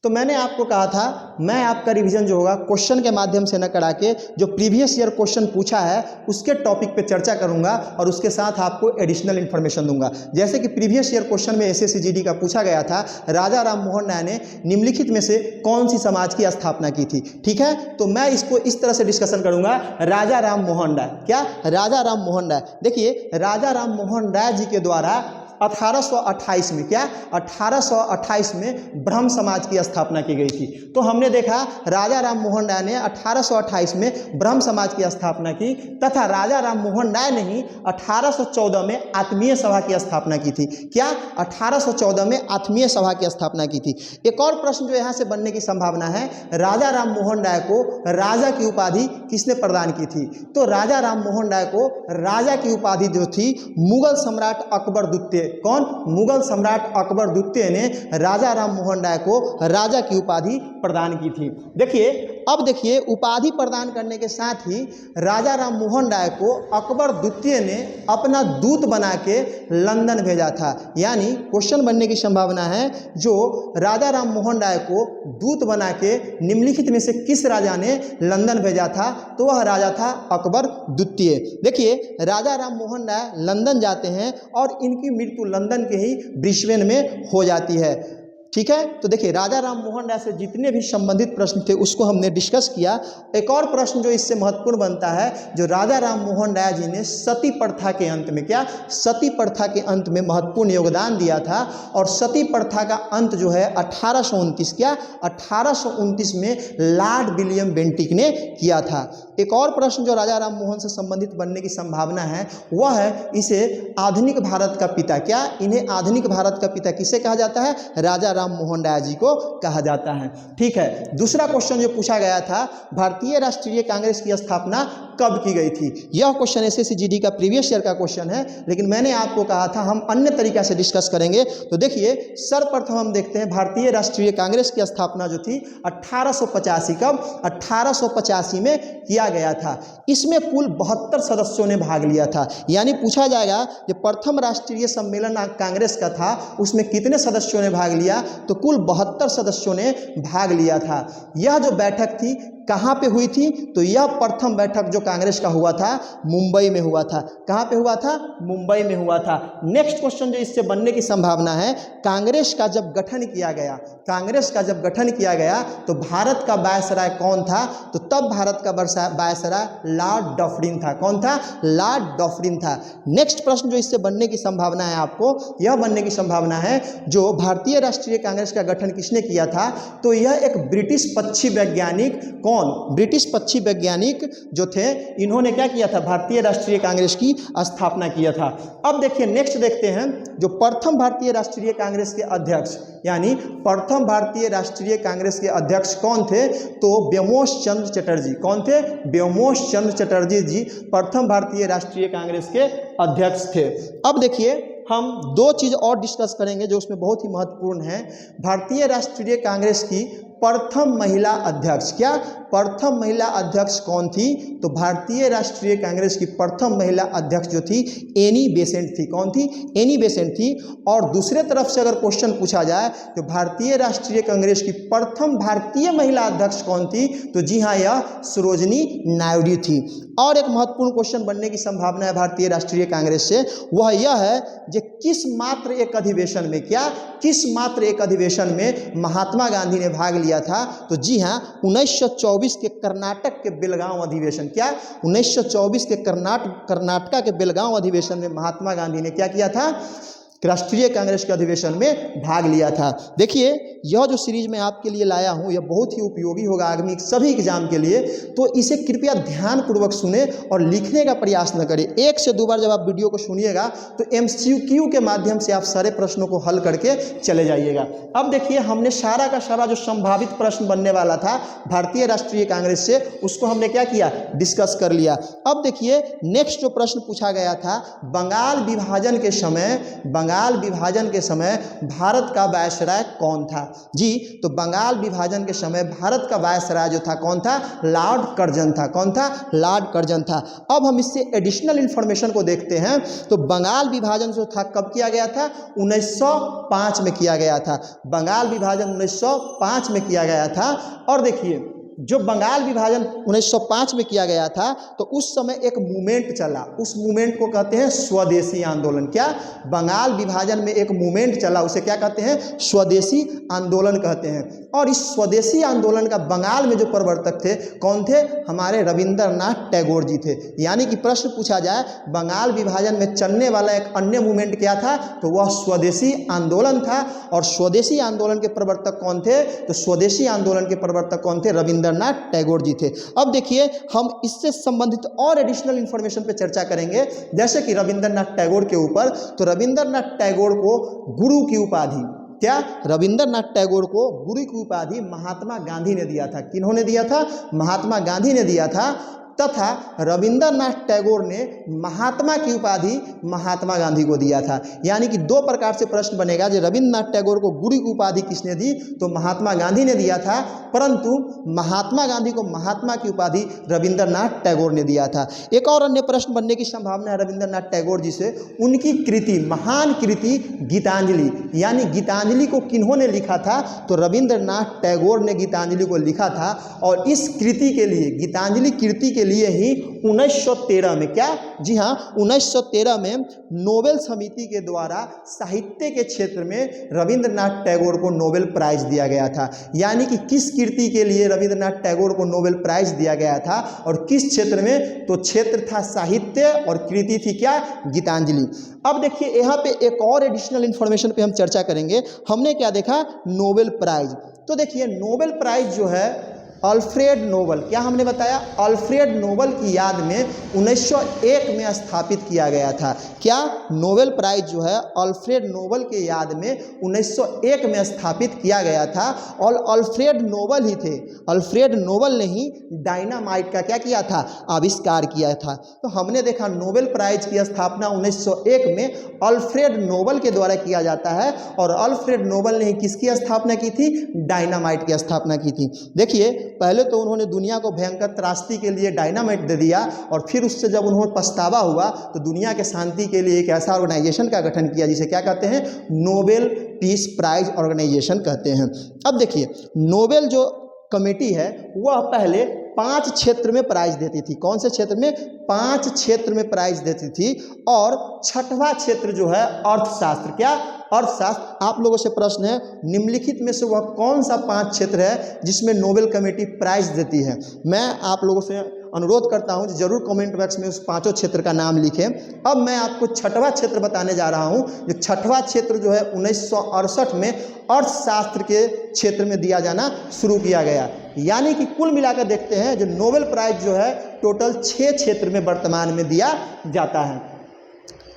तो मैंने आपको कहा था मैं आपका रिवीजन जो होगा क्वेश्चन के माध्यम से न करा के जो प्रीवियस ईयर क्वेश्चन पूछा है उसके टॉपिक पे चर्चा करूंगा और उसके साथ आपको एडिशनल इन्फॉर्मेशन दूंगा। जैसे कि प्रीवियस ईयर क्वेश्चन में एसएससी जीडी का पूछा गया था, राजा राम मोहन राय ने निम्नलिखित में से कौन सी समाज की स्थापना की थी। ठीक है, तो मैं इसको इस तरह से डिस्कशन करूंगा, राजा राम मोहन राय। क्या? राजा राम मोहन राय। देखिए, राजा राम मोहन राय जी के द्वारा 1828 में, क्या 1828 में ब्रह्म समाज की स्थापना की गई थी। तो हमने देखा राजा राम मोहन राय ने 1828 में ब्रह्म समाज की स्थापना की, तथा राजा राम मोहन राय ने ही 1814 में आत्मीय सभा की स्थापना की थी। क्या? 1814 में आत्मीय सभा की स्थापना की थी। एक और प्रश्न जो यहाँ से बनने की संभावना है, राजा राम मोहन राय को राजा की उपाधि किसने प्रदान की थी? तो राजा राम मोहन राय को राजा की उपाधि जो थी मुगल सम्राट अकबर द्वितीय, कौन? मुगल सम्राट अकबर द्वितीय ने राजा राम मोहन राय को राजा की उपाधि प्रदान की थी। देखिए, अब देखिए, उपाधि प्रदान करने के साथ ही राजा राम मोहन राय को अकबर द्वितीय ने अपना दूत बना के लंदन भेजा था। यानी क्वेश्चन बनने की संभावना है, जो राजा राम मोहन राय को दूत बना के निम्नलिखित में से किस राजा ने लंदन भेजा था? तो वह राजा था अकबर द्वितीय। देखिए, राजा राम मोहन राय लंदन जाते हैं और इनकी मृत्यु लंदन के ही ब्रिस्बेन में हो जाती है। ठीक है, तो देखिए, राजा राम मोहन राय से जितने भी संबंधित प्रश्न थे उसको हमने डिस्कस किया। एक और प्रश्न जो इससे महत्वपूर्ण बनता है, जो राजा राम मोहन राय जी ने सती प्रथा के अंत में, क्या सती प्रथा के अंत में महत्वपूर्ण योगदान दिया था, और सती प्रथा का अंत जो है 1829, क्या 1829 में लॉर्ड विलियम बेंटिक ने किया था। एक और प्रश्न जो राजा राम मोहन से संबंधित बनने की संभावना है वह है, इसे आधुनिक भारत का पिता, क्या इन्हें आधुनिक भारत का पिता किसे कहा जाता है? राजा राम मोहन राय जी को कहा जाता है। ठीक है, दूसरा क्वेश्चन जो पूछा गया था, भारतीय राष्ट्रीय कांग्रेस की स्थापना कब की गई थी? यह क्वेश्चन एसएससी जीडी का प्रीवियस ईयर का क्वेश्चन है, लेकिन मैंने आपको कहा था हम अन्य तरीका से डिस्कस करेंगे। तो देखिए, सर्वप्रथम हम देखते हैं भारतीय राष्ट्रीय कांग्रेस की स्थापना जो थी 1885, कब? 1885 में किया गया था। इसमें कुल 72 सदस्यों ने भाग लिया था। यानी पूछा जाएगा जो प्रथम राष्ट्रीय सम्मेलन कांग्रेस का था उसमें कितने सदस्यों ने भाग लिया? तो कुल 72 सदस्यों ने भाग लिया था। यह जो बैठक थी कहाँ पे हुई थी? तो यह प्रथम बैठक जो कांग्रेस का हुआ था मुंबई में हुआ था। कहाँ पे हुआ था? मुंबई में हुआ था। नेक्स्ट क्वेश्चन जो इससे बनने की संभावना है, कांग्रेस का जब गठन किया गया, कांग्रेस का जब गठन किया गया तो भारत का वायसराय कौन था? तो तब भारत का वायसराय लॉर्ड डफरिन था। कौन था? लॉर्ड डफरिन था। नेक्स्ट प्रश्न जो इससे बनने की संभावना है, आपको यह बनने की संभावना है, जो भारतीय राष्ट्रीय कांग्रेस का गठन किसने किया था? तो यह एक ब्रिटिश पक्षी वैज्ञानिक, कौन? ब्रिटिश पक्षी वैज्ञानिक जो थे, इन्होंने क्या किया था? भारतीय राष्ट्रीय कांग्रेस की स्थापना किया था। अब देखिए, नेक्स्ट देखते हैं, जो प्रथम भारतीय राष्ट्रीय कांग्रेस के अध्यक्ष, यानी प्रथम भारतीय राष्ट्रीय कांग्रेस के अध्यक्ष कौन थे? तो ब्योमोश चंद्र चटर्जी। कौन थे? ब्योमोश चंद्र चटर्जी जी प्रथम भारतीय राष्ट्रीय कांग्रेस के अध्यक्ष थे। अब देखिए, हम दो चीज़ और डिस्कस करेंगे जो उसमें बहुत ही महत्वपूर्ण है। भारतीय राष्ट्रीय कांग्रेस की प्रथम महिला अध्यक्ष, क्या प्रथम महिला अध्यक्ष कौन थी? तो भारतीय राष्ट्रीय कांग्रेस की प्रथम महिला अध्यक्ष जो थी एनी बेसेंट थी। कौन थी? एनी बेसेंट थी। और दूसरे तरफ से अगर क्वेश्चन पूछा जाए तो भारतीय राष्ट्रीय कांग्रेस की प्रथम भारतीय महिला अध्यक्ष कौन थी? तो जी हाँ, यह सरोजिनी नायडू थी। और एक महत्वपूर्ण क्वेश्चन बनने की संभावना है भारतीय राष्ट्रीय कांग्रेस से, वह यह है कि किस मात्र एक अधिवेशन में, क्या किस मात्र एक अधिवेशन में महात्मा गांधी ने भाग लिया था? तो जी हाँ, 1924 के कर्नाटक के बेलगांव अधिवेशन, क्या 1924 के कर्नाटका के बेलगांव अधिवेशन में महात्मा गांधी ने क्या किया था? राष्ट्रीय कांग्रेस के अधिवेशन में भाग लिया था। देखिए, यह जो सीरीज मैं आपके लिए लाया हूं यह बहुत ही उपयोगी होगा आगामी सभी एग्जाम के लिए, तो इसे कृपया ध्यानपूर्वक सुने और लिखने का प्रयास न करें। एक से दो बार जब आप वीडियो को सुनिएगा तो MCQ के माध्यम से आप सारे प्रश्नों को हल करके चले जाइएगा। अब देखिए, हमने सारा का सारा जो संभावित प्रश्न बनने वाला था भारतीय राष्ट्रीय कांग्रेस से, उसको हमने क्या किया? डिस्कस कर लिया। अब देखिए, नेक्स्ट जो प्रश्न पूछा गया था, बंगाल विभाजन के समय भारत का वायसराय कौन था? जी, तो बंगाल विभाजन के समय भारत का वायसराय जो था कौन था? लॉर्ड कर्जन था। कौन था? लॉर्ड कर्जन था। अब हम इससे एडिशनल इंफॉर्मेशन को देखते हैं। तो बंगाल विभाजन जो था कब किया गया था? 1905 में किया गया था। बंगाल विभाजन 1905 में किया गया था। और देखिए, जो बंगाल विभाजन 1905 में किया गया था तो उस समय एक मूवमेंट चला, उस मूवमेंट को कहते हैं स्वदेशी आंदोलन। क्या? बंगाल विभाजन में एक मूवमेंट चला, उसे क्या कहते हैं? स्वदेशी आंदोलन कहते हैं। और इस स्वदेशी आंदोलन का बंगाल में जो प्रवर्तक थे कौन थे? हमारे रविंद्रनाथ टैगोर जी थे। यानी कि प्रश्न पूछा जाए बंगाल विभाजन में चलने वाला एक अन्य मूवमेंट क्या था, तो वह स्वदेशी आंदोलन था। और स्वदेशी आंदोलन के प्रवर्तक कौन थे? तो स्वदेशी आंदोलन के प्रवर्तक कौन थे? रविंद्रनाथ टैगोर जी थे। अब देखिए, हम इससे संबंधित और एडिशनल इंफॉर्मेशन पे चर्चा करेंगे, जैसे कि रविंद्रनाथ टैगोर के ऊपर। तो रविंद्रनाथ टैगोर को गुरु की उपाधि, क्या? रविंद्रनाथ टैगोर को गुरु की उपाधि महात्मा गांधी ने दिया था। किन्होंने दिया था? महात्मा गांधी ने दिया था। तथा रविंद्रनाथ टैगोर ने महात्मा की उपाधि महात्मा गांधी को दिया था। यानी कि दो प्रकार से प्रश्न बनेगा, जो रविंद्रनाथ टैगोर को गुरु की उपाधि किसने दी? तो महात्मा गांधी ने दिया था, परंतु महात्मा गांधी को महात्मा की उपाधि रविंद्रनाथ टैगोर ने दिया था। एक और अन्य प्रश्न बनने की संभावना है रविंद्रनाथ टैगोर जी से, उनकी कृति, महान कृति गीतांजलि, यानी गीतांजलि को किन्होंने लिखा था? तो रविंद्रनाथ टैगोर ने गीतांजलि को लिखा था। और इस कृति के लिए, गीतांजलि कृति के लिए ही 1913 में, क्या? जी हाँ, 1913 में नोबेल समिति के द्वारा साहित्य के क्षेत्र में रविंद्रनाथ टैगोर को नोबेल प्राइज दिया गया था। यानी कि किस कृति के लिए रविंद्रनाथ टैगोर को नोबेल प्राइज दिया गया था और किस क्षेत्र में? तो क्षेत्र था साहित्य और कृति थी क्या? गीतांजलि। अब देखिए, यहाँ पे एक और एडिशनल इंफॉर्मेशन पे हम चर्चा करेंगे। हमने क्या देखा? Nobel prize. तो देखिए, नोबेल प्राइज जो है अल्फ्रेड नोबल, क्या हमने बताया? अल्फ्रेड नोबल की याद में 1901 में स्थापित किया गया था। क्या? नोबेल प्राइज जो है अल्फ्रेड नोबल के याद में 1901 में स्थापित किया गया था। और अल्फ्रेड नोबल ही थे, अल्फ्रेड नोबल ने ही डायनामाइट का क्या किया था? आविष्कार किया था। तो हमने देखा नोबेल प्राइज की स्थापना 1901 में अल्फ्रेड नोबल के द्वारा किया जाता है। और अल्फ्रेड नोबल ने ही किसकी स्थापना की थी? डायनामाइट की स्थापना की थी। देखिए, पहले तो उन्होंने दुनिया को भयंकर त्रासदी के लिए डायनामाइट दे दिया, और फिर उससे जब उन्होंने पछतावा हुआ तो दुनिया के शांति के लिए एक ऐसा ऑर्गेनाइजेशन का गठन किया जिसे क्या कहते हैं? नोबेल पीस प्राइज ऑर्गेनाइजेशन कहते हैं। अब देखिए, नोबेल जो कमेटी है वह पहले 5 क्षेत्र में प्राइज देती थी। कौन से क्षेत्र में? 5 क्षेत्र में प्राइज देती थी। और 6वां क्षेत्र जो है अर्थशास्त्र, क्या? अर्थशास्त्र। आप लोगों से प्रश्न है, निम्नलिखित में से वह कौन सा 5 क्षेत्र है जिसमें नोबेल कमेटी प्राइज देती है? मैं आप लोगों से अनुरोध करता हूं जरूर कमेंट बॉक्स में उस 5 क्षेत्र का नाम लिखें। अब मैं आपको 6वां क्षेत्र बताने जा रहा हूं। जो 6वां क्षेत्र जो है 1968 में अर्थशास्त्र के क्षेत्र में दिया जाना शुरू किया गया। यानी कि कुल मिलाकर देखते हैं, जो नोबेल प्राइज जो है टोटल 6 क्षेत्र में वर्तमान में दिया जाता है।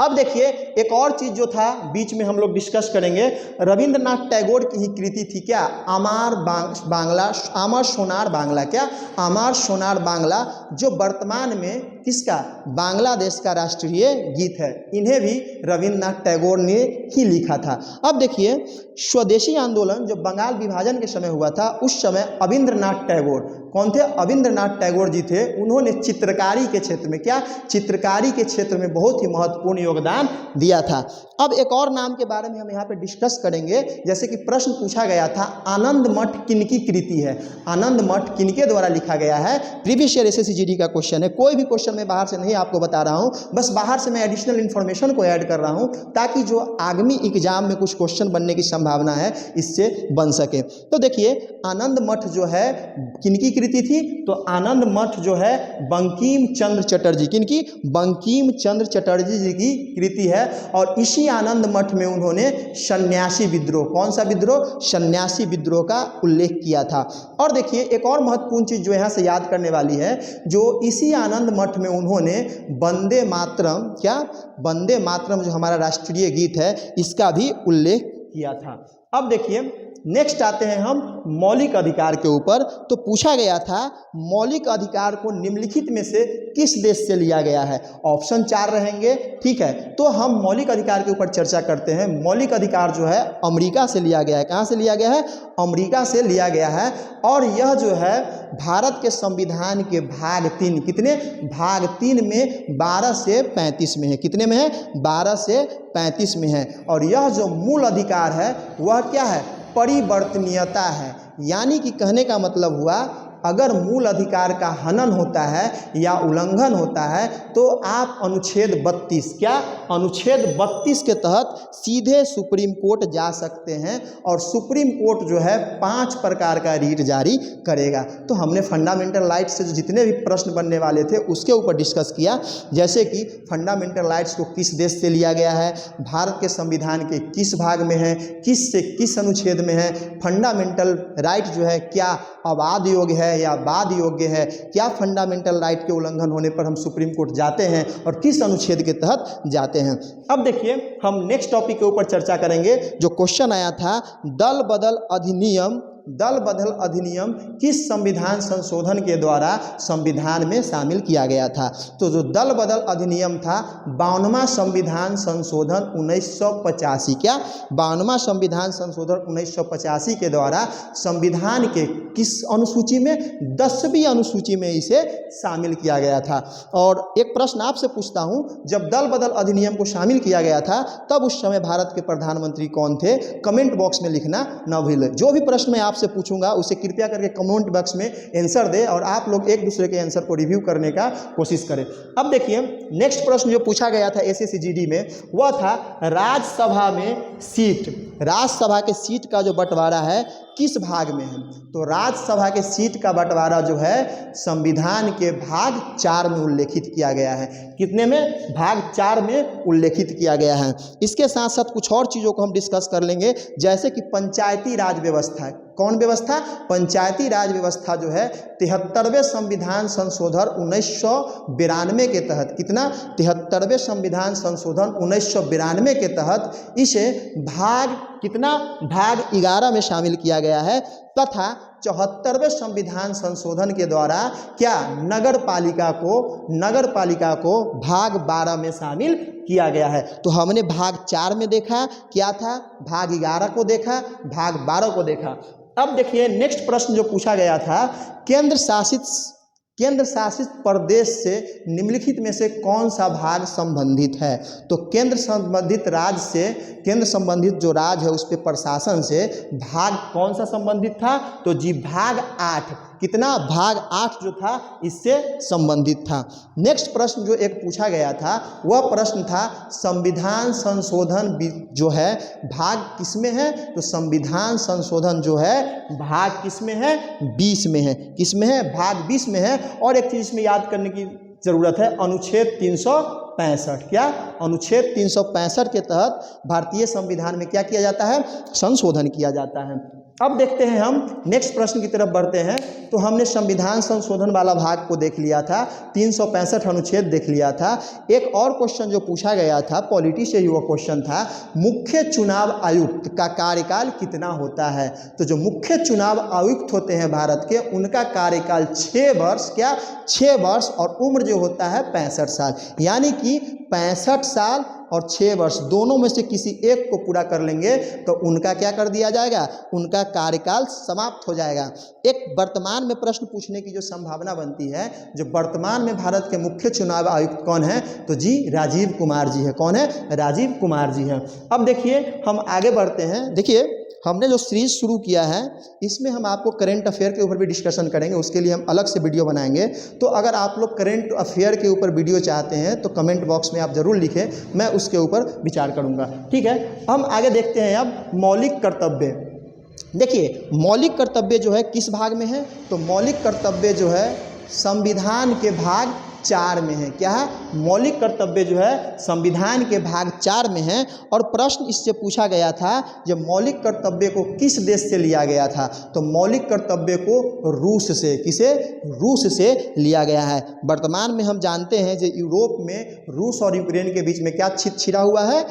अब देखिए, एक और चीज़ जो था बीच में हम लोग डिस्कस करेंगे, रविंद्रनाथ टैगोर की ही कृति थी क्या? अमर सोनार बांग्ला। क्या? अमर सोनार बांग्ला, जो वर्तमान में किसका? बांग्लादेश का राष्ट्रीय गीत है। इन्हें भी रविंद्रनाथ टैगोर ने ही लिखा था। अब देखिए, स्वदेशी आंदोलन जो बंगाल विभाजन के समय हुआ था, उस समय अविंद्रनाथ टैगोर, कौन थे? अविंद्रनाथ टैगोर जी थे। उन्होंने चित्रकारी के क्षेत्र में, क्या? चित्रकारी के क्षेत्र में बहुत ही महत्वपूर्ण योगदान दिया था। अब एक और नाम के बारे में हम यहाँ पे डिस्कस करेंगे। जैसे कि प्रश्न पूछा गया था, आनंद मठ किनकी कृति है? आनंद मठ किनके द्वारा लिखा गया है? प्रीवियस ईयर एसएससी जीडी का क्वेश्चन है। कोई भी क्वेश्चन मैं बाहर से नहीं आपको बता रहा हूँ, बस बाहर से मैं एडिशनल इन्फॉर्मेशन को ऐड कर रहा हूँ ताकि जो आगामी एग्जाम में कुछ क्वेश्चन बनने की संभावना है इससे बन सके। तो देखिए, आनंद मठ जो है किनकी कृति थी? तो आनंद मठ जो है बंकिम चंद्र चटर्जी, किनकी? बंकिम चंद्र चटर्जी जी की कृति है। और इसी आनंद मठ में उन्होंने सन्यासी विद्रोह, कौन सा विद्रोह? सन्यासी विद्रोह का उल्लेख किया था। और देखिए, एक और महत्वपूर्ण चीज जो यहाँ से याद करने वाली है, जो इसी आनंद मठ में उन्होंने वंदे मातरम, क्या? वंदे मातरम जो हमारा राष्ट्रीय गीत है, इसका भी उल्लेख किया था। अब देखिए नेक्स्ट आते हैं हम मौलिक अधिकार के ऊपर। तो पूछा गया था मौलिक अधिकार को निम्नलिखित में से किस देश से लिया गया है। ऑप्शन 4 रहेंगे, ठीक है। तो हम मौलिक अधिकार के ऊपर चर्चा करते हैं। मौलिक अधिकार जो है अमेरिका से लिया गया है। कहाँ से लिया गया है? अमेरिका से लिया गया है। और यह जो है भारत के संविधान के भाग 3, कितने? भाग 3 में 12 से 35 में है। कितने में है? 12 से 35 में है। और यह जो मूल अधिकार है वह क्या है? परिवर्तनीयता है। यानी कि कहने का मतलब हुआ अगर मूल अधिकार का हनन होता है या उल्लंघन होता है तो आप अनुच्छेद 32, क्या? अनुच्छेद 32 के तहत सीधे सुप्रीम कोर्ट जा सकते हैं और सुप्रीम कोर्ट जो है 5 प्रकार का रीट जारी करेगा। तो हमने फंडामेंटल राइट्स से जो जितने भी प्रश्न बनने वाले थे उसके ऊपर डिस्कस किया, जैसे कि फंडामेंटल राइट्स को किस देश से लिया गया है, भारत के संविधान के किस भाग में है, किस से किस अनुच्छेद में है, फंडामेंटल राइट जो है क्या अबाध योग्य है या बाध योग्य है, क्या फंडामेंटल राइट के उल्लंघन होने पर हम सुप्रीम कोर्ट जाते हैं और किस अनुच्छेद के तहत जाते हैं। अब देखिए हम नेक्स्ट टॉपिक के ऊपर चर्चा करेंगे। जो क्वेश्चन आया था दल बदल अधिनियम किस संविधान संशोधन के द्वारा संविधान में शामिल किया गया था। तो जो दल बदल अधिनियम था 52वां संविधान संशोधन 1985, क्या? 52वां संविधान संशोधन 1985 के द्वारा संविधान के किस अनुसूची में? 10वीं अनुसूची में इसे शामिल किया गया था। और एक प्रश्न आपसे पूछता हूं, जब दल बदल अधिनियम को शामिल किया गया था तब उस समय भारत के प्रधानमंत्री कौन थे? कमेंट बॉक्स में लिखना न भूलें। जो भी प्रश्न मैं आपसे पूछूंगा उसे कृपया करके कमेंट बॉक्स में आंसर दे और आप लोग एक दूसरे के आंसर को रिव्यू करने का कोशिश करें। अब देखिए नेक्स्ट प्रश्न जो पूछा गया था SSCGD में वह था राज्यसभा में सीट, राज्यसभा के सीट का जो बंटवारा है किस भाग में है। तो राज्यसभा के सीट का बंटवारा जो है संविधान के भाग 4 में उल्लेखित किया गया है। कितने में? भाग 4 में उल्लेखित किया गया है। इसके साथ साथ कुछ और चीज़ों को हम डिस्कस कर लेंगे, जैसे कि पंचायती राज व्यवस्था। कौन व्यवस्था? पंचायती राज व्यवस्था जो है 73वें संविधान संशोधन 1992 के तहत, कितना? 73वें संविधान संशोधन 1992 के तहत इसे भाग कितना? भाग 11 में शामिल किया गया है तथा 74वें संविधान संशोधन के द्वारा क्या? नगर पालिका को भाग 12 में शामिल किया गया है। तो हमने भाग 4 में देखा क्या था, भाग 11 को देखा, भाग 12 को देखा। अब देखिए नेक्स्ट प्रश्न जो पूछा गया था, केंद्र शासित प्रदेश से निम्नलिखित में से कौन सा भाग संबंधित है। तो केंद्र संबंधित जो राज्य है उस पे प्रशासन से भाग कौन सा संबंधित था। तो जी भाग 8, कितना? भाग 8 जो था इससे संबंधित था। नेक्स्ट प्रश्न जो एक पूछा गया था वह प्रश्न था संविधान संशोधन जो है भाग किस में है। तो संविधान संशोधन जो है भाग किस में है? 20 में है। किस में है? भाग 20 में है। और एक चीज़ इसमें याद करने की ज़रूरत है, अनुच्छेद 365, क्या? अनुच्छेद 365 के तहत भारतीय संविधान में क्या किया जाता है? संशोधन किया जाता है। अब देखते हैं हम नेक्स्ट प्रश्न की तरफ बढ़ते हैं। तो हमने संविधान संशोधन वाला भाग को देख लिया था, 365 अनुच्छेद देख लिया था। एक और क्वेश्चन जो पूछा गया था पॉलिटी से हुआ क्वेश्चन था, मुख्य चुनाव आयुक्त का कार्यकाल कितना होता है। तो जो मुख्य चुनाव आयुक्त होते हैं भारत के उनका कार्यकाल 6 वर्ष, क्या? 6 वर्ष, और उम्र जो होता है 65 साल। यानी कि 65 साल और 6 वर्ष दोनों में से किसी एक को पूरा कर लेंगे तो उनका क्या कर दिया जाएगा? उनका कार्यकाल समाप्त हो जाएगा। एक वर्तमान में प्रश्न पूछने की जो संभावना बनती है, जो वर्तमान में भारत के मुख्य चुनाव आयुक्त कौन है। तो जी राजीव कुमार जी है। कौन है? राजीव कुमार जी हैं। अब देखिए हम आगे बढ़ते हैं। देखिए हमने जो सीरीज शुरू किया है इसमें हम आपको करेंट अफेयर के ऊपर भी डिस्कशन करेंगे, उसके लिए हम अलग से वीडियो बनाएंगे। तो अगर आप लोग करेंट अफेयर के ऊपर वीडियो चाहते हैं तो कमेंट बॉक्स में आप ज़रूर लिखें, मैं उसके ऊपर विचार करूंगा। ठीक है, हम आगे देखते हैं अब मौलिक कर्तव्य। देखिए मौलिक कर्तव्य जो है किस भाग में है। तो मौलिक कर्तव्य जो है संविधान के भाग 4 में है। क्या है? मौलिक कर्तव्य जो है संविधान के भाग 4 में है। और प्रश्न इससे पूछा गया था जब मौलिक कर्तव्य को किस देश से लिया गया था, तो मौलिक कर्तव्य को रूस से, किसे? रूस से लिया गया है। वर्तमान में हम जानते हैं जो यूरोप में रूस और यूक्रेन के बीच में क्या छिड़ा हुआ है?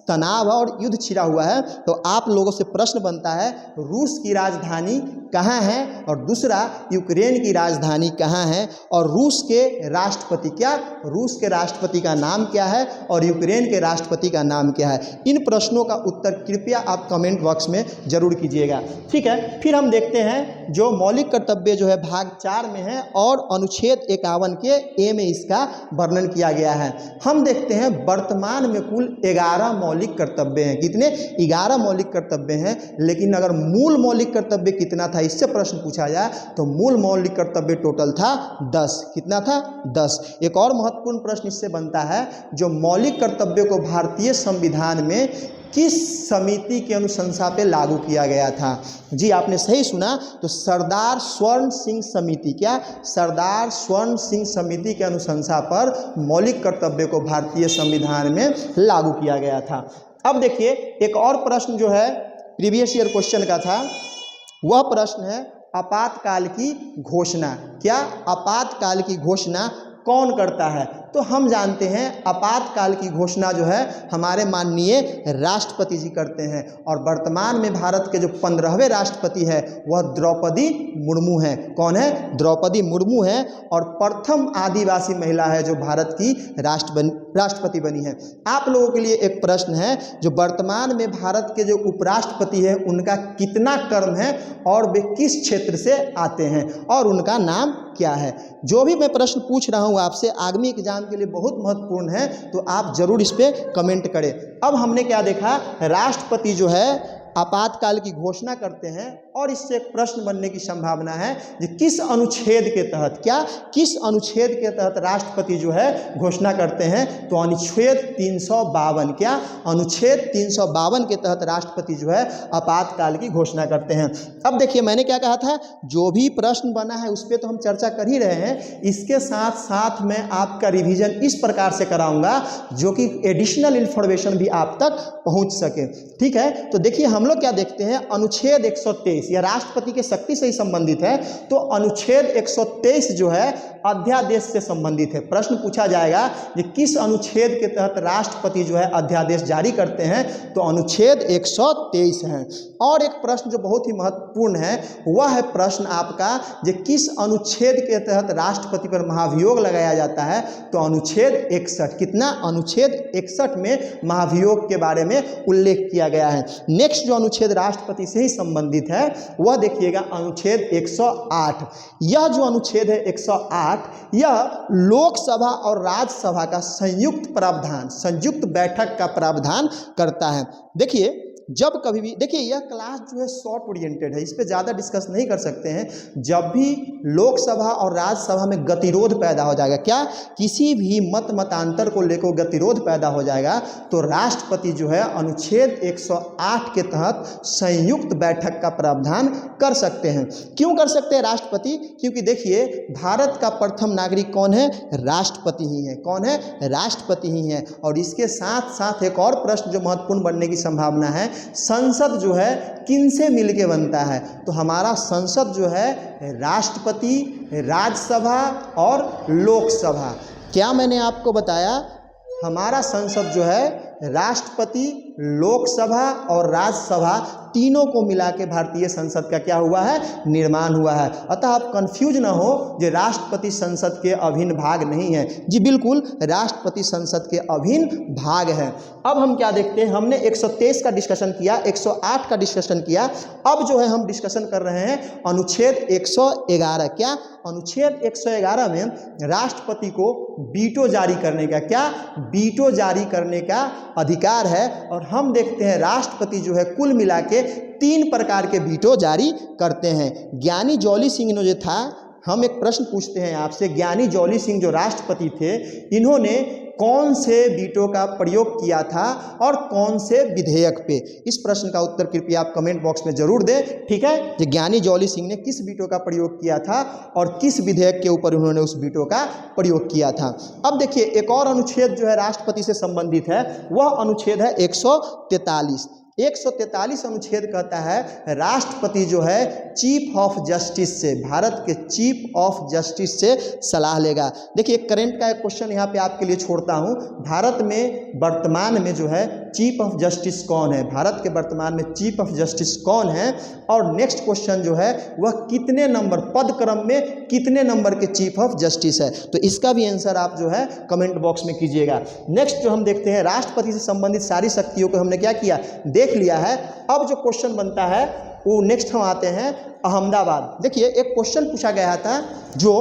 तनाव और युद्ध छिड़ा हुआ है। तो आप लोगों से प्रश्न बनता है रूस की राजधानी कहाँ है और दूसरा यूक्रेन की राजधानी कहाँ है, और रूस के राष्ट्रपति, क्या रूस के राष्ट्रपति का नाम क्या है और यूक्रेन के राष्ट्रपति का नाम क्या है? इन प्रश्नों का उत्तर कृपया आप कमेंट बॉक्स में जरूर कीजिएगा। ठीक है, फिर हम देखते हैं जो मौलिक कर्तव्य जो है भाग 4 में है और अनुच्छेद 51 के ए में इसका वर्णन किया गया है। हम देखते हैं वर्तमान में कुल 11 मौलिक कर्तव्य हैं। कितने? 11 मौलिक कर्तव्य हैं। लेकिन अगर मूल मौलिक कर्तव्य कितना था, इससे प्रश्न पूछा जाए तो मूल मौलिक कर्तव्य टोटल था 10। कितना था? 10। एक और महत्वपूर्ण प्रश्न इससे बनता है जो मौलिक कर्तव्यों को भारतीय संविधान में किस समिति की अनुशंसा पे लागू किया गया था? जी आपने सही सुना, तो सरदार स्वर्ण सिंह समिति, क्या? सरदार स्वर्ण सिंह समिति के अनुशंसा पर मौलिक कर्तव्य को भारतीय संविधान में लागू किया गया था। अब देखिए एक और प्रश्न जो है प्रीवियस ईयर क्वेश्चन का था, वह प्रश्न है आपातकाल की घोषणा। क्या? आपातकाल की घोषणा कौन करता है? तो हम जानते हैं आपातकाल की घोषणा जो है हमारे माननीय राष्ट्रपति जी करते हैं। और वर्तमान में भारत के जो 15वें राष्ट्रपति है वह द्रौपदी मुर्मू है। कौन है? द्रौपदी मुर्मू है। और प्रथम आदिवासी महिला है जो भारत की राष्ट्रपति बनी है। आप लोगों के लिए एक प्रश्न है, जो वर्तमान में भारत के जो उपराष्ट्रपति है उनका कितना कर्म है और वे किस क्षेत्र से आते हैं और उनका नाम क्या है? जो भी मैं प्रश्न पूछ रहा हूँ आपसे आगामी एग्जाम के लिए बहुत महत्वपूर्ण है, तो आप जरूर इस पर कमेंट करें। अब हमने क्या देखा, राष्ट्रपति जो है आपातकाल की घोषणा करते हैं और इससे एक प्रश्न बनने की संभावना है कि किस अनुच्छेद के तहत, क्या किस अनुच्छेद के तहत राष्ट्रपति जो है घोषणा करते हैं? तो अनुच्छेद 352, क्या अनुच्छेद 352 के तहत राष्ट्रपति जो है आपातकाल की घोषणा करते हैं। अब देखिए मैंने क्या कहा था, जो भी प्रश्न बना है उस पर तो हम चर्चा कर ही रहे हैं, इसके साथ साथ मैं आपका रिवीजन इस प्रकार से कराऊंगा जो कि एडिशनल इंफॉर्मेशन भी आप तक पहुंच सके। ठीक है, तो देखिए हम लोग क्या देखते हैं, अनुच्छेद 123 यह राष्ट्रपति के शक्ति से ही संबंधित है। तो अनुच्छेद 123 जो है अध्यादेश से संबंधित है। प्रश्न पूछा जाएगा कि किस अनुच्छेद के तहत राष्ट्रपति जो है अध्यादेश जारी करते हैं? तो अनुच्छेद 123 है। और एक प्रश्न जो बहुत ही महत्वपूर्ण है वह है प्रश्न आपका जो किस अनुच्छेद के तहत राष्ट्रपति पर महाभियोग लगाया जाता है? तो अनुच्छेद 61। कितना? अनुच्छेद 61 में महाभियोग के बारे में उल्लेख किया गया है। नेक्स्ट जो अनुच्छेद राष्ट्रपति से ही संबंधित है वह देखिएगा अनुच्छेद 108। यह जो अनुच्छेद है 108 यह लोकसभा और राज्यसभा का संयुक्त प्रावधान, संयुक्त बैठक का प्रावधान करता है। देखिए जब कभी भी, देखिए यह क्लास जो है शॉर्ट ओरिएंटेड है, इस पे ज़्यादा डिस्कस नहीं कर सकते हैं। जब भी लोकसभा और राज्यसभा में गतिरोध पैदा हो जाएगा, क्या किसी भी मतांतर को लेकर गतिरोध पैदा हो जाएगा, तो राष्ट्रपति जो है अनुच्छेद 108 के तहत संयुक्त बैठक का प्रावधान कर सकते हैं। क्यों कर सकते हैं राष्ट्रपति? क्योंकि देखिए भारत का प्रथम नागरिक कौन है? राष्ट्रपति ही है। कौन है? राष्ट्रपति ही है। और इसके साथ साथ एक और प्रश्न जो महत्वपूर्ण बनने की संभावना है, संसद जो है किन से मिलके बनता है? तो हमारा संसद जो है राष्ट्रपति, राज्यसभा और लोकसभा। क्या मैंने आपको बताया? हमारा संसद जो है राष्ट्रपति, लोकसभा और राज्यसभा तीनों को मिला के भारतीय संसद का क्या हुआ है? निर्माण हुआ है। अतः आप कंफ्यूज ना हो जो राष्ट्रपति संसद के अभिन्न भाग नहीं है। जी बिल्कुल, राष्ट्रपति संसद के अभिन्न भाग है। अब हम क्या देखते हैं, हमने 123 का डिस्कशन किया, 108 का डिस्कशन किया। अब जो है हम डिस्कशन कर रहे हैं अनुच्छेद 111। क्या? अनुच्छेद 111 में राष्ट्रपति को वीटो जारी करने का, क्या वीटो जारी करने का अधिकार है। और हम देखते हैं राष्ट्रपति जो है कुल मिला के 3 प्रकार के वीटो जारी करते हैं। ज्ञानी जौली सिंह ने जो था, हम एक प्रश्न पूछते हैं आपसे, ज्ञानी जौली सिंह जो राष्ट्रपति थे इन्होंने कौन से वीटो का प्रयोग किया था और कौन से विधेयक पे? इस प्रश्न का उत्तर कृपया आप कमेंट बॉक्स में जरूर दें। ठीक है, जो ज्ञानी जॉली सिंह ने किस वीटो का प्रयोग किया था और किस विधेयक के ऊपर उन्होंने उस वीटो का प्रयोग किया था। अब देखिए, एक और अनुच्छेद जो है राष्ट्रपति से संबंधित है, वह अनुच्छेद है 143। 143 अनुच्छेद कहता है राष्ट्रपति जो है चीफ ऑफ जस्टिस से, भारत के चीफ ऑफ जस्टिस से सलाह लेगा। देखिए, करंट का एक क्वेश्चन यहाँ पे आपके लिए छोड़ता हूँ। भारत में वर्तमान में जो है चीफ ऑफ जस्टिस कौन है? भारत के वर्तमान में चीफ ऑफ जस्टिस कौन है? और नेक्स्ट क्वेश्चन जो है वह कितने नंबर, पद क्रम में कितने नंबर के चीफ ऑफ जस्टिस है? तो इसका भी आंसर आप जो है कमेंट बॉक्स में कीजिएगा। नेक्स्ट जो हम देखते हैं, राष्ट्रपति से संबंधित सारी शक्तियों को हमने क्या किया, देख लिया है। अब जो क्वेश्चन बनता है वो नेक्स्ट हम आते हैं अहमदाबाद। देखिए, एक क्वेश्चन पूछा गया था जो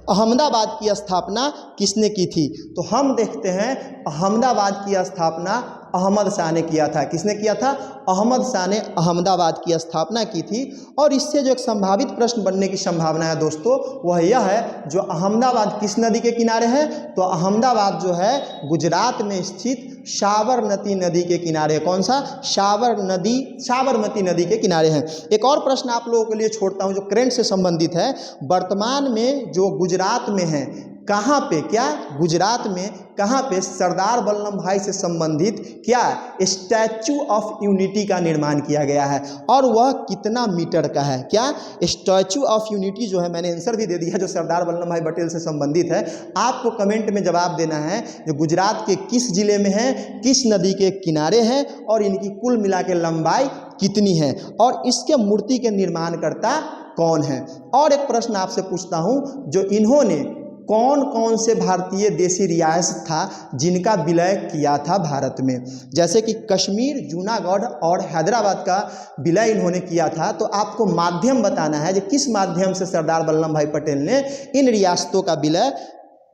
अहमदाबाद की स्थापना किसने की थी? तो हम देखते हैं अहमदाबाद की स्थापना अहमद शाह ने किया था। किसने किया था? अहमद शाह ने अहमदाबाद की स्थापना की थी। और इससे जो एक संभावित प्रश्न बनने की संभावना है दोस्तों, वह यह है, जो अहमदाबाद किस नदी के किनारे है? तो अहमदाबाद जो है गुजरात में स्थित साबरमती नदी के किनारे। कौन सा? साबरमती नदी के किनारे है। एक और प्रश्न आप लोगों के लिए छोड़ता हूँ जो करंट से संबंधित है। वर्तमान में जो गुजरात में है, कहाँ पे, क्या गुजरात में कहाँ पे सरदार वल्लभ भाई से संबंधित क्या स्टैचू ऑफ यूनिटी का निर्माण किया गया है और वह कितना मीटर का है? क्या स्टैचू ऑफ यूनिटी जो है, मैंने आंसर भी दे दिया, जो सरदार वल्लभ भाई पटेल से संबंधित है। आपको कमेंट में जवाब देना है जो गुजरात के किस जिले में है, किस नदी के किनारे है और इनकी कुल मिला के लंबाई कितनी है और इसके मूर्ति के निर्माणकर्ता कौन है। और एक प्रश्न आपसे पूछता हूँ, जो इन्होंने कौन कौन से भारतीय देशी रियासत था जिनका विलय किया था भारत में? जैसे कि कश्मीर, जूनागढ़ और हैदराबाद का विलय इन्होंने किया था। तो आपको माध्यम बताना है कि किस माध्यम से सरदार वल्लभ भाई पटेल ने इन रियासतों का विलय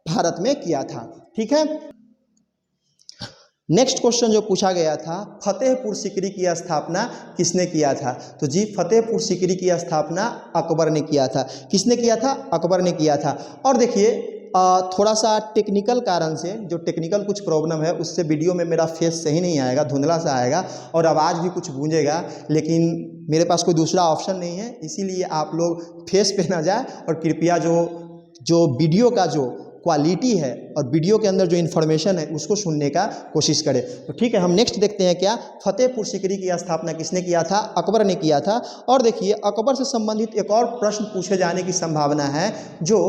भारत में किया था। ठीक है, नेक्स्ट क्वेश्चन जो पूछा गया था, फतेहपुर सीकरी की स्थापना किसने किया था? तो जी, फतेहपुर सीकरी की स्थापना अकबर ने किया था। किसने किया था? अकबर ने किया था। और देखिए, थोड़ा सा टेक्निकल कारण से, जो टेक्निकल कुछ प्रॉब्लम है, उससे वीडियो में मेरा फेस सही नहीं आएगा, धुंधला सा आएगा और आवाज़ भी कुछ गूंजेगा, लेकिन मेरे पास कोई दूसरा ऑप्शन नहीं है। इसीलिए आप लोग फेस पे ना जाए और कृपया जो वीडियो का जो क्वालिटी है और वीडियो के अंदर जो इन्फॉर्मेशन है उसको सुनने का कोशिश करें। तो ठीक है, हम नेक्स्ट देखते हैं क्या फतेहपुर सीकरी की स्थापना किसने किया था? अकबर ने किया था। और देखिए, अकबर से संबंधित एक और प्रश्न पूछे जाने की संभावना है, जो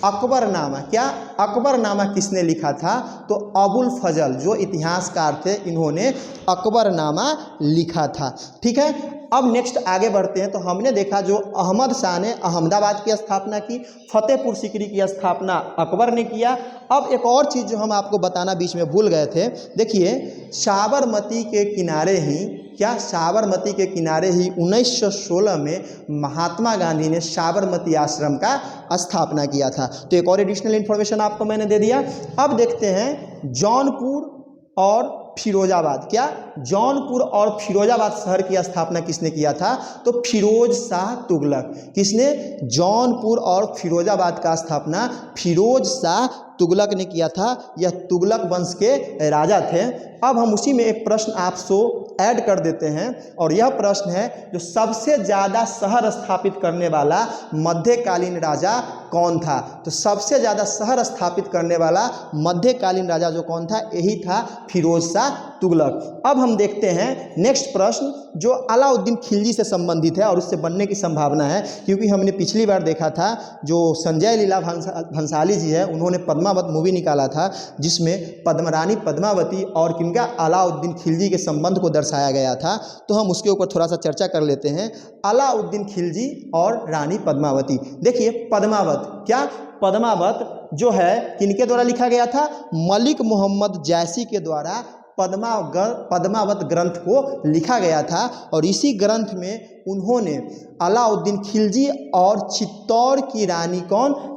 अकबरनामा, क्या अकबरनामा किसने लिखा था? तो अबुल फजल जो इतिहासकार थे, इन्होंने अकबरनामा लिखा था। ठीक है, अब नेक्स्ट आगे बढ़ते हैं। तो हमने देखा जो अहमद शाह ने अहमदाबाद की स्थापना की, फतेहपुर सीकरी की स्थापना अकबर ने किया। अब एक और चीज़ जो हम आपको बताना बीच में भूल गए थे, देखिए साबरमती के किनारे ही, क्या साबरमती के किनारे ही 1916 में महात्मा गांधी ने साबरमती आश्रम का स्थापना किया था। तो एक और एडिशनल इन्फॉर्मेशन आपको मैंने दे दिया। अब देखते हैं जौनपुर और फिरोजाबाद, क्या जौनपुर और फिरोजाबाद शहर की स्थापना किसने किया था? तो फिरोज शाह तुगलक। किसने? जौनपुर और फिरोजाबाद का स्थापना फिरोज शाह तुगलक ने किया था। यह तुगलक वंश के राजा थे। अब हम उसी में एक प्रश्न आपसे ऐड कर देते हैं और यह प्रश्न है, जो सबसे ज़्यादा शहर स्थापित करने वाला मध्यकालीन राजा कौन था? तो सबसे ज़्यादा शहर स्थापित करने वाला मध्यकालीन राजा जो कौन था? यही था फिरोज शाह तुगलक। अब हम देखते हैं नेक्स्ट प्रश्न, जो अलाउद्दीन खिलजी से संबंधित है और उससे बनने की संभावना है, क्योंकि हमने पिछली बार देखा था जो संजय लीला भंसाली जी है, उन्होंने पद्मावत मूवी निकाला था जिसमें रानी पद्मावती और किनका, अलाउद्दीन खिलजी के संबंध को दर्शाया गया था। तो हम उसके ऊपर थोड़ा सा चर्चा कर लेते हैं, अलाउद्दीन खिलजी और रानी पद्मावती। देखिए पद्मावत, क्या पद्मावत जो है किनके द्वारा लिखा गया था? मलिक मोहम्मद जैसी के द्वारा पद्मावत ग्रंथ को लिखा गया था। और इसी ग्रंथ में उन्होंने अलाउद्दीन खिलजी और चित्तौड़ की रानी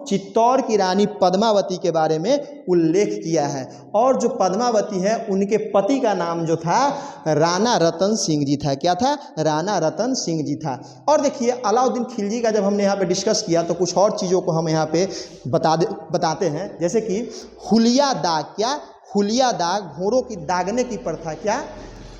चित्तौड़ की रानी पद्मावती के बारे में उल्लेख किया है। और जो पद्मावती है उनके पति का नाम जो था राणा रतन सिंह जी था। क्या था? राणा रतन सिंह जी था। और देखिए अलाउद्दीन खिलजी का जब हमने यहाँ पे डिस्कस किया तो कुछ और चीज़ों को हम यहाँ पे बताते हैं, जैसे कि हुलिया दाग। क्या? हुलिया दाग, घोड़ों की दागने की प्रथा। क्या?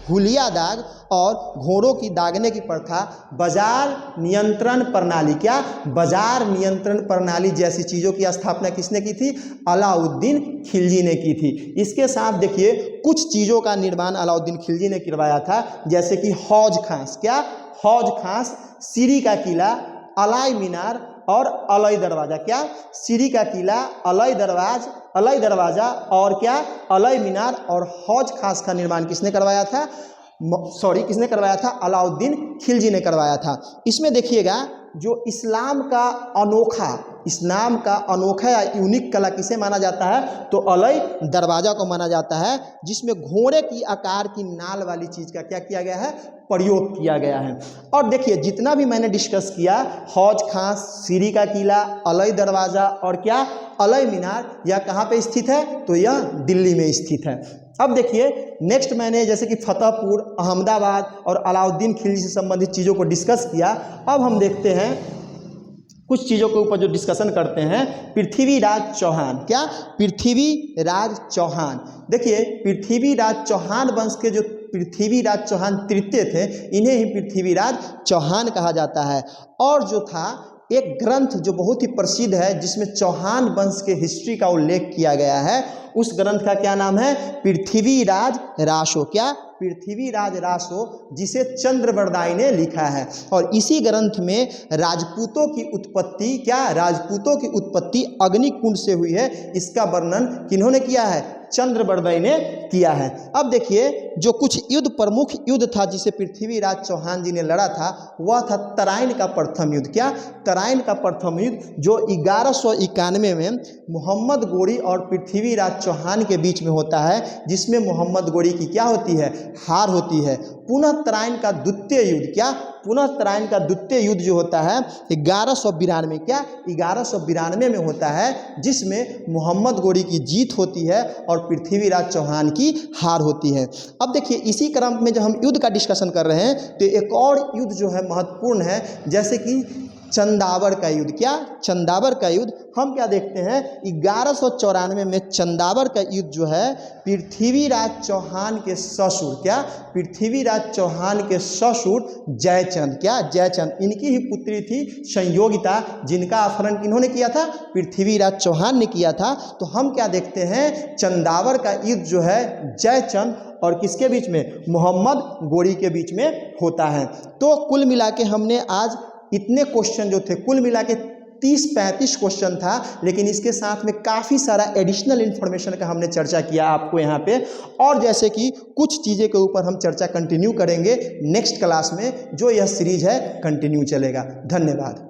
हुलिया दाग और घोड़ों की दागने की प्रथा, बाजार नियंत्रण प्रणाली। क्या? बाजार नियंत्रण प्रणाली जैसी चीज़ों की स्थापना किसने की थी? अलाउद्दीन खिलजी ने की थी। इसके साथ देखिए कुछ चीज़ों का निर्माण अलाउद्दीन खिलजी ने करवाया था, जैसे कि हौज खास। क्या? हौज खास, सीरी का किला, अलाई मीनार और अलई दरवाज़ा। क्या? सीरी का किला, अलई दरवाज़ा और क्या? अलई मीनार और हौज खास का निर्माण किसने करवाया था? किसने करवाया था? अलाउद्दीन खिलजी ने करवाया था। इसमें देखिएगा जो इस्लाम का अनोखा या यूनिक कला किसे माना जाता है? तो अलई दरवाज़ा को माना जाता है, जिसमें घोड़े की आकार की नाल वाली चीज़ का क्या किया गया है? प्रयोग किया गया है। और देखिए जितना भी मैंने डिस्कस किया, हौज खास, सीरी का किला, अलई दरवाज़ा और क्या? अलई मीनार, यह कहाँ पे स्थित है? तो यह दिल्ली में स्थित है। अब देखिए नेक्स्ट मैंने जैसे कि फतेहपुर, अहमदाबाद और अलाउद्दीन खिलजी से संबंधित चीज़ों को डिस्कस किया। अब हम देखते हैं कुछ चीज़ों के ऊपर जो डिस्कशन करते हैं। पृथ्वीराज चौहान। क्या? पृथ्वीराज चौहान। देखिए पृथ्वीराज चौहान वंश के जो पृथ्वीराज चौहान तृतीय थे, इन्हें ही पृथ्वीराज चौहान कहा जाता है। और जो था एक ग्रंथ जो बहुत ही प्रसिद्ध है, जिसमें चौहान वंश के हिस्ट्री का उल्लेख किया गया है, उस ग्रंथ का क्या नाम है? पृथ्वीराज रासो। क्या? पृथ्वीराज रासो, जिसे चंद्रबरदाई ने लिखा है। और इसी ग्रंथ में राजपूतों की उत्पत्ति, क्या? राजपूतों की उत्पत्ति अग्निकुंड से हुई है, इसका वर्णन किन्होंने किया है? चंद्रबरदाई ने किया है। अब देखिए जो कुछ प्रमुख युद्ध था जिसे पृथ्वीराज चौहान जी ने लड़ा था, वह था तराइन का प्रथम युद्ध। क्या? तराइन का प्रथम युद्ध, जो 1191 में मोहम्मद गोरी और पृथ्वीराज चौहान के बीच में होता है, जिसमें मोहम्मद गोरी की क्या होती है? हार होती है। पुनः तराइन का द्वितीय युद्ध। क्या? पुनः तराइन का द्वितीय युद्ध जो होता है 1192। क्या? 1192 में होता है, जिसमें मोहम्मद गोरी की जीत होती है और पृथ्वीराज चौहान की हार होती है। अब देखिए इसी क्रम में जब हम युद्ध का डिस्कशन कर रहे हैं तो एक और युद्ध जो है महत्वपूर्ण है, जैसे कि चंदावर का युद्ध। क्या? चंदावर का युद्ध हम क्या देखते हैं? 1194 में चंदावर का युद्ध जो है पृथ्वीराज चौहान के ससुर। क्या? पृथ्वीराज चौहान के ससुर जयचंद। क्या? जयचंद, इनकी ही पुत्री थी संयोगिता, जिनका अपहरण किन्होंने किया था? पृथ्वीराज चौहान ने किया था। तो हम क्या देखते हैं? चंदावर का युद्ध जो है जयचंद और किसके बीच में? मोहम्मद गोरी के बीच में होता है। तो कुल मिला के हमने आज इतने क्वेश्चन जो थे, कुल मिला के 30-35 क्वेश्चन था, लेकिन इसके साथ में काफ़ी सारा एडिशनल इन्फॉर्मेशन का हमने चर्चा किया आपको यहाँ पे। और जैसे कि कुछ चीज़ें के ऊपर हम चर्चा कंटिन्यू करेंगे नेक्स्ट क्लास में, जो यह सीरीज है कंटिन्यू चलेगा। धन्यवाद।